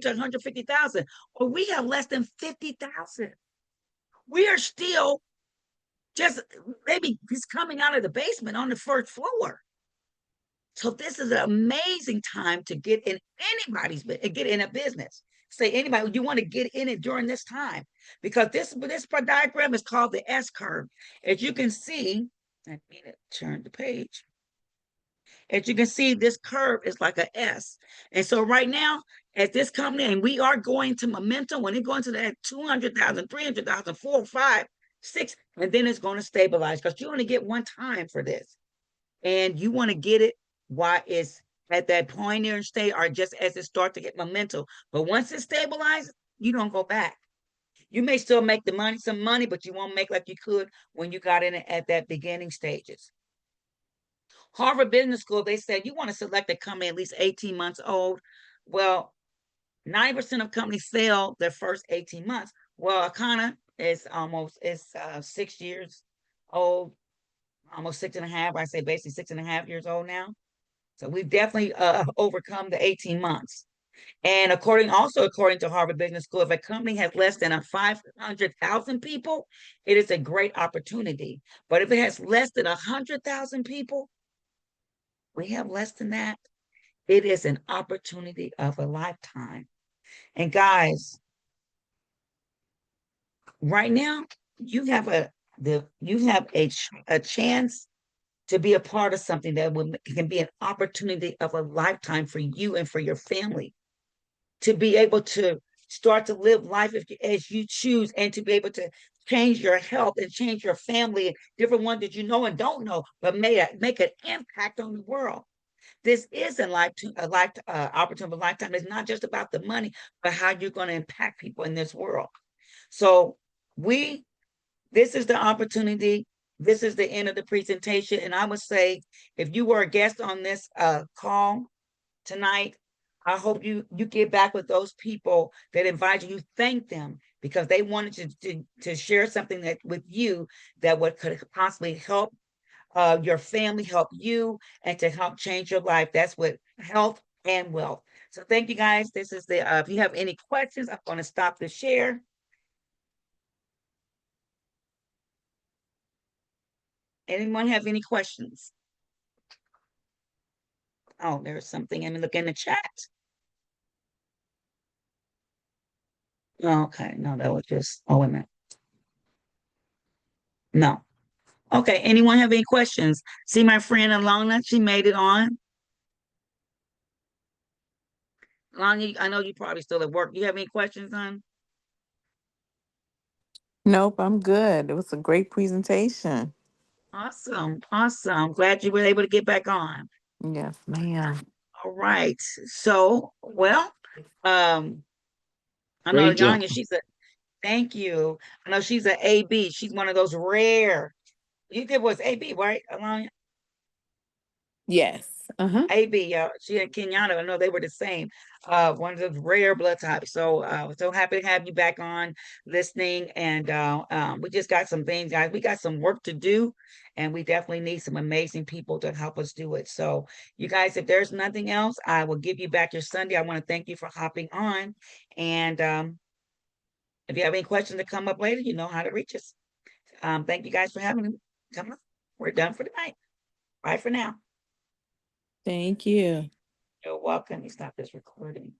A: to 150,000. Well, we have less than 50,000. We are still just maybe just coming out of the basement on the first floor. So this is an amazing time to get in get in a business. Say anybody, you want to get in it during this time, because this diagram is called the S curve. As you can see, I need to turn the page. As you can see, this curve is like a S. And so right now, at this company, and we are going to momentum, when it goes to that 200,000, 300,000, 4, 5, 6, and then it's going to stabilize, because you only get one time for this. And you want to get it while it's at that pioneering state, or just as it starts to get momentum. But once it stabilizes, you don't go back. You may still make some money, but you won't make like you could when you got in it at that beginning stages. Harvard Business School, they said you want to select a company at least 18 months old. Well, 90% of companies fail their first 18 months. Well, Akana is 6 years old, almost 6.5. I say basically 6.5 years old now. So we've definitely overcome the 18 months. And according to Harvard Business School, if a company has less than 500,000 people, it is a great opportunity. But if it has less than 100,000 people, we have less than that. It is an opportunity of a lifetime. And guys, right now, you have a chance to be a part of something that can be an opportunity of a lifetime for you and for your family, to be able to start to live life as you choose, and to be able to change your health and change your family and different ones that you know and don't know, but make an impact on the world. This is a life opportunity of a lifetime. It's not just about the money, but how you're going to impact people in this world. So we this is the opportunity. This is the end of the presentation. And I would say, if you were a guest on this call tonight, I hope you get back with those people that invited you. Thank them because they wanted to share something that with you that would could possibly help your family, help you, and to help change your life. That's what health and wealth. So thank you guys. This is the if you have any questions, I'm going to stop the share. Anyone have any questions? Oh, there's something. Let me look in the chat. Okay, no, that was just, oh, wait a minute. No. Okay, anyone have any questions? See my friend Alana, she made it on. Alana, I know you probably still at work. Do you have any questions on?
B: Nope, I'm good. It was a great presentation.
A: Awesome, awesome. Glad you were able to get back on.
B: Yes, ma'am.
A: All right. So, well, um, I know
C: Great job.
A: Yanya, thank you. I know she's an AB. She's one of those rare. You did was AB, right, Alana?
B: Yes. Uh-huh.
A: AB, she and Kenyatta, I know they were the same. One of those rare blood types. So so happy to have you back on listening. And we just got some things, guys. We got some work to do, and we definitely need some amazing people to help us do it. So you guys, if there's nothing else, I will give you back your Sunday. I want to thank you for hopping on. And if you have any questions that come up later, you know how to reach us. Thank you guys for having me. Come on. We're done for tonight. Bye for now.
B: Thank you.
A: You're welcome. You stop this recording.